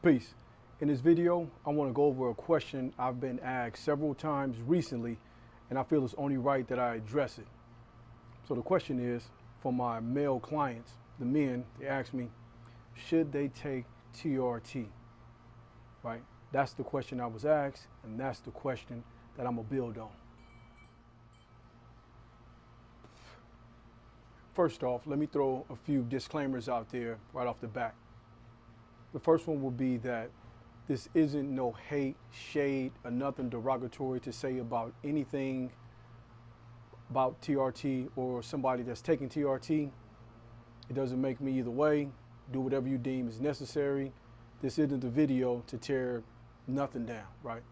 Peace. In this video, I want to go over a question I've been asked several times recently, and I feel it's only right that I address it. So the question is, for my male clients, the men, they ask me, should they take TRT? Right? That's the question I was asked, and that's the question that I'm going to build on. First off, let me throw a few disclaimers out there right off the bat. The first one will be that this isn't no hate, shade, or nothing derogatory to say about anything about TRT or somebody that's taking TRT. It doesn't make me either way. Do whatever you deem is necessary. This isn't the video to tear nothing down, right?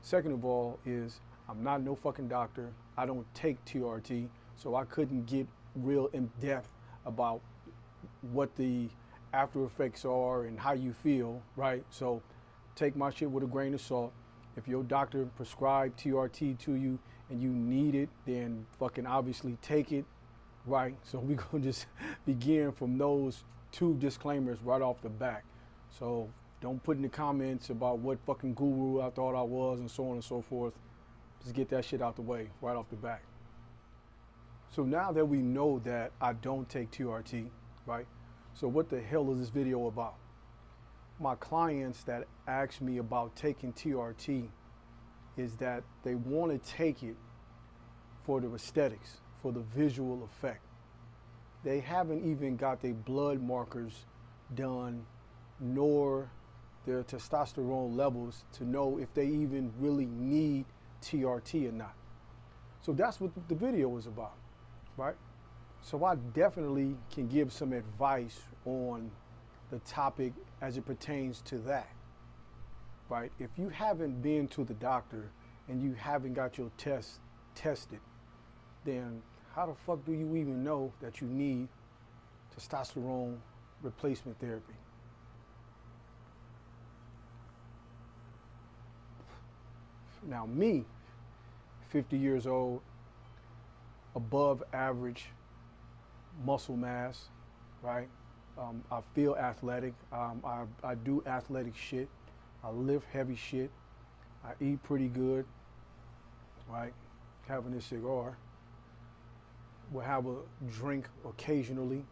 Second of all is I'm not no fucking doctor. I don't take TRT, so I couldn't get real in depth about what the after effects are and how you feel, right? So take my shit with a grain of salt. If your doctor prescribed TRT to you and you need it, then fucking obviously take it, right? So we're gonna just begin from those two disclaimers right off the back. So don't put in the comments about what fucking guru I thought I was and so on and so forth. Just get that shit out the way right off the back. So now that we know that I don't take TRT, right? So what the hell is this video about? My clients that ask me about taking TRT is that they want to take it for the aesthetics, for the visual effect. They haven't even got their blood markers done, nor their testosterone levels to know if they even really need TRT or not. So that's what the video is about, right? So I definitely can give some advice on the topic as it pertains to that, right? If you haven't been to the doctor and you haven't got your test tested, then how the fuck do you even know that you need testosterone replacement therapy? Now me, 50 years old, above average muscle mass, right? I feel athletic. I do athletic shit. I lift heavy shit. I eat pretty good, right? Having a cigar. We'll have a drink occasionally.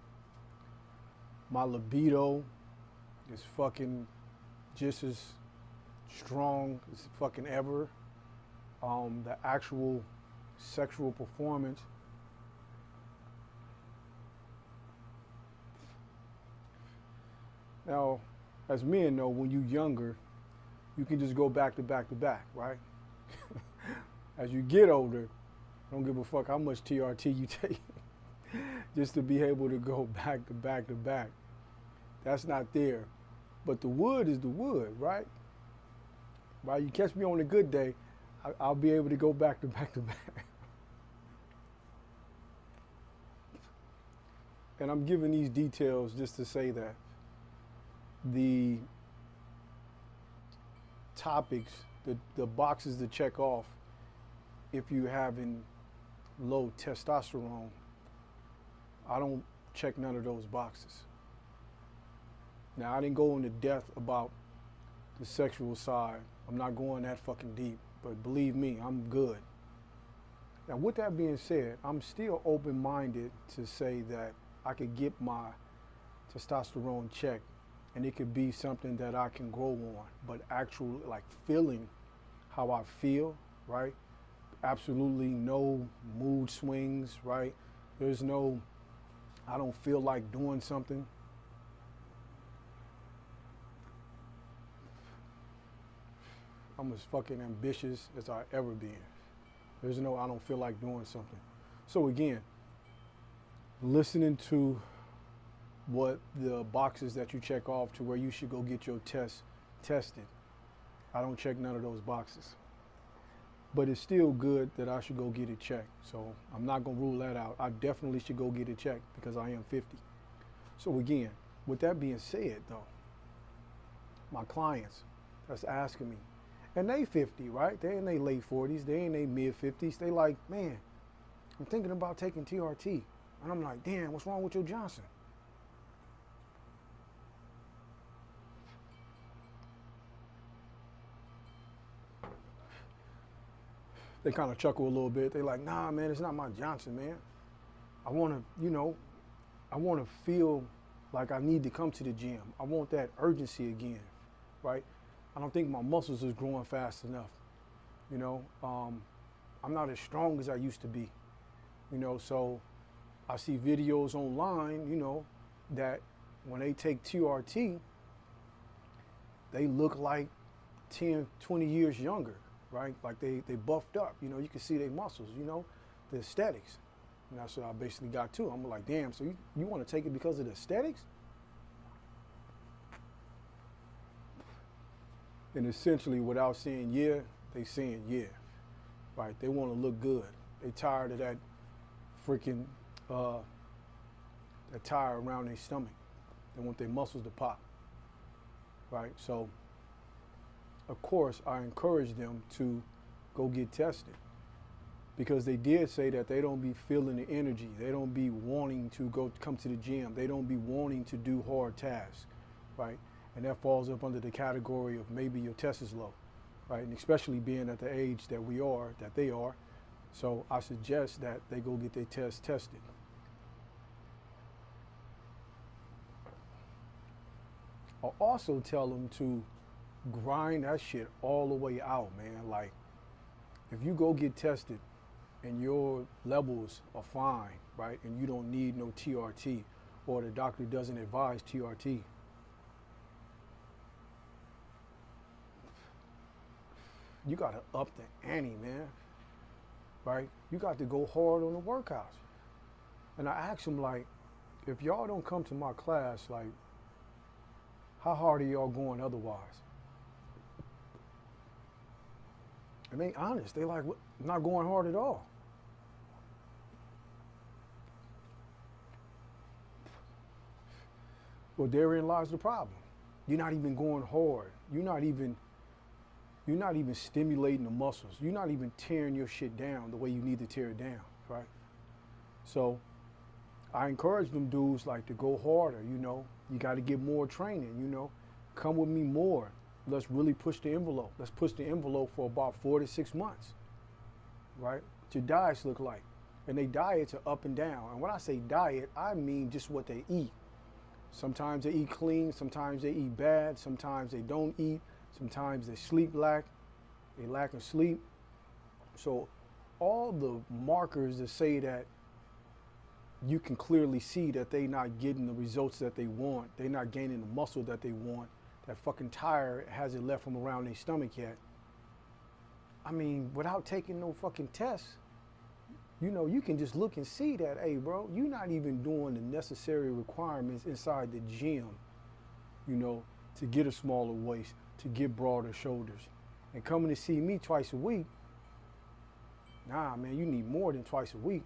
My libido is fucking just as strong as fucking ever. The actual sexual performance, now, as men know, when you're younger, you can just go back to back to back, right? As you get older, don't give a fuck how much TRT you take, just to be able to go back to back to back. That's not there. But the wood is the wood, right? Right? You catch me on a good day, I'll be able to go back to back to back. And I'm giving these details just to say that the topics, the boxes to check off if you having low testosterone, I don't check none of those boxes. Now, I didn't go into depth about the sexual side. I'm not going that fucking deep, but believe me, I'm good. Now, with that being said, I'm still open-minded to say that I could get my testosterone checked and it could be something that I can grow on, but actually like feeling how I feel, right? Absolutely no mood swings, right? There's no, I don't feel like doing something. I'm as fucking ambitious as I ever been. There's no, I don't feel like doing something. So again, listening to what the boxes that you check off to where you should go get your test tested. I don't check none of those boxes. But it's still good that I should go get it checked. So I'm not gonna rule that out. I definitely should go get it checked because I am 50. So again, with that being said though, my clients that's asking me, and they 50, right? They in their late 40s, they in their mid 50s. They like, man, I'm thinking about taking TRT. And I'm like, damn, what's wrong with your Johnson? they kind of chuckle a little bit. They're like, nah, man, it's not my Johnson, man. I want to, I want to feel like I need to come to the gym. I want that urgency again, right? I don't think my muscles is growing fast enough. I'm not as strong as I used to be, so I see videos online, that when they take TRT, they look like 10, 20 years younger, right? Like they buffed up, you can see their muscles, the aesthetics. And that's what I basically got too. I'm like, damn, so you want to take it because of the aesthetics? And essentially, without saying yeah, they saying yeah, right? They want to look good. They tired of that freaking, that tire around their stomach. They want their muscles to pop, right? So, of course, I encourage them to go get tested, because they did say that they don't be feeling the energy. They don't be wanting to come to the gym. They don't be wanting to do hard tasks, right? And that falls up under the category of maybe your test is low, right? And especially being at the age that they are. So I suggest that they go get their test tested. I'll also tell them to grind that shit all the way out, man. Like, if you go get tested and your levels are fine, right, and you don't need no TRT, or the doctor doesn't advise TRT, you gotta up the ante, man, right? You got to go hard on the workouts. And I asked them, like, if y'all don't come to my class, like, how hard are y'all going otherwise? And they honest, they like, not going hard at all. Well, therein lies the problem. You're not even going hard. You're not even stimulating the muscles. You're not even tearing your shit down the way you need to tear it down, right? So I encourage them dudes like to go harder, You got to get more training, Come with me more. Let's really push the envelope. Let's push the envelope for about 4 to 6 months, right? What your diets look like. And they diets are up and down. And when I say diet, I mean just what they eat. Sometimes they eat clean, sometimes they eat bad, sometimes they don't eat, sometimes they they lack in sleep. So all the markers that say that you can clearly see that they're not getting the results that they want, they're not gaining the muscle that they want, that fucking tire hasn't left from around their stomach yet. I mean, without taking no fucking tests, you can just look and see that, hey, bro, you're not even doing the necessary requirements inside the gym, to get a smaller waist, to get broader shoulders. And coming to see me twice a week, nah, man, you need more than twice a week.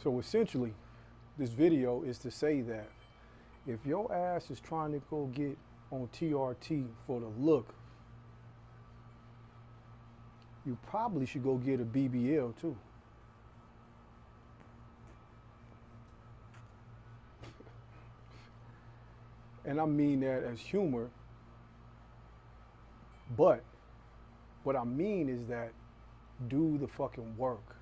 So essentially, this video is to say that if your ass is trying to go get on TRT for the look, you probably should go get a BBL too. And I mean that as humor, but what I mean is that do the fucking work.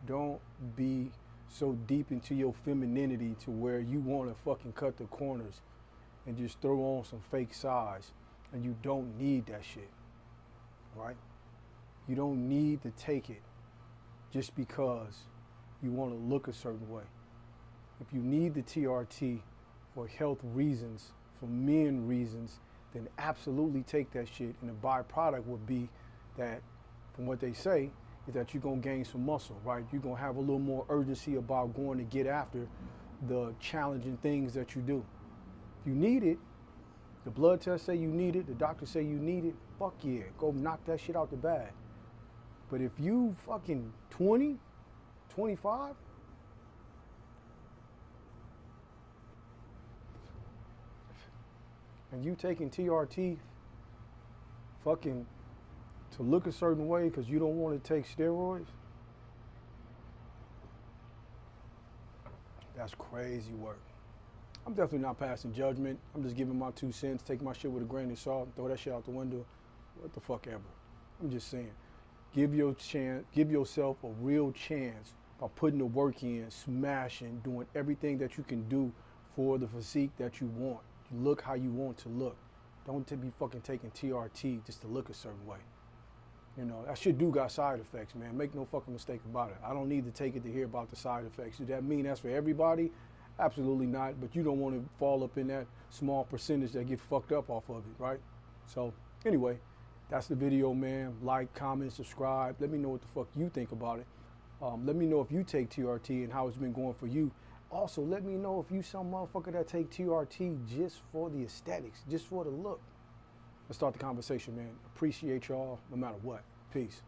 Don't be so deep into your femininity to where you want to fucking cut the corners and just throw on some fake size, and you don't need that shit, right? You don't need to take it just because you want to look a certain way. If you need the TRT for health reasons, for men reasons, then absolutely take that shit. And the byproduct would be that, from what they say, is that you're going to gain some muscle, right? You're going to have a little more urgency about going to get after the challenging things that you do. If you need it, the blood tests say you need it, the doctors say you need it, fuck yeah, go knock that shit out the bag. But if you fucking 20, 25, and you taking TRT fucking to look a certain way because you don't want to take steroids, that's crazy work. I'm definitely not passing judgment. I'm just giving my 2 cents, take my shit with a grain of salt, and throw that shit out the window. What the fuck ever. I'm just saying, give yourself a real chance by putting the work in, smashing, doing everything that you can do for the physique that you want. You look how you want to look. Don't be fucking taking TRT just to look a certain way. You know, that shit do got side effects, man. Make no fucking mistake about it. I don't need to take it to hear about the side effects. Does that mean that's for everybody? Absolutely not. But you don't want to fall up in that small percentage that get fucked up off of it, right? So anyway, that's the video, man. Like, comment, subscribe. Let me know what the fuck you think about it. Let me know if you take TRT and how it's been going for you. Also, let me know if you some motherfucker that take TRT just for the aesthetics, just for the look. Let's start the conversation, man. Appreciate y'all no matter what. Peace.